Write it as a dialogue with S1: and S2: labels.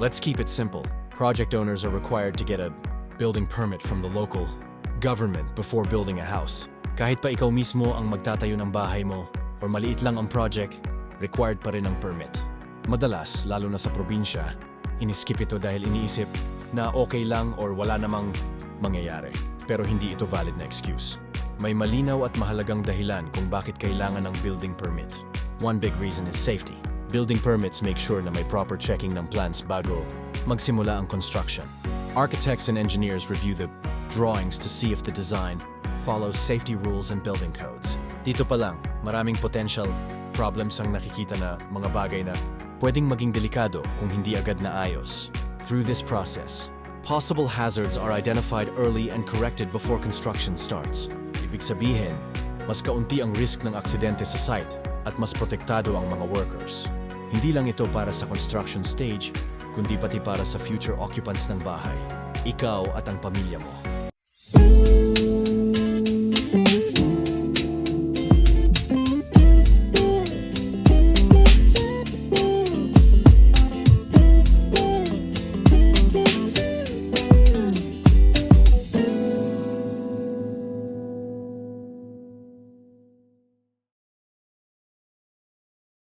S1: Let's keep it simple. Project owners are required to get a building permit from the local government before building a house. Kahit pa ikaw mismo ang magtatayo ng bahay mo or maliit lang ang project, required pa rin ang permit. Madalas, lalo na sa probinsya, iniskip ito dahil iniisip na okay lang or wala namang mangyayari. Pero hindi ito valid na excuse. May malinaw at mahalagang dahilan kung bakit kailangan ng building permit. One big reason is safety. Building permits make sure na may proper checking ng plans bago magsimula ang construction. Architects and engineers review the drawings to see if the design follows safety rules and building codes. Dito pa lang, maraming potential problems ang nakikita na mga bagay na pwedeng maging delikado kung hindi agad naayos. Through this process, possible hazards are identified early and corrected before construction starts. Ibig sabihin, mas kaunti ang risk ng aksidente sa site at mas protektado ang mga workers. Hindi lang ito para sa construction stage, kundi pati para sa future occupants ng bahay, ikaw at ang pamilya mo.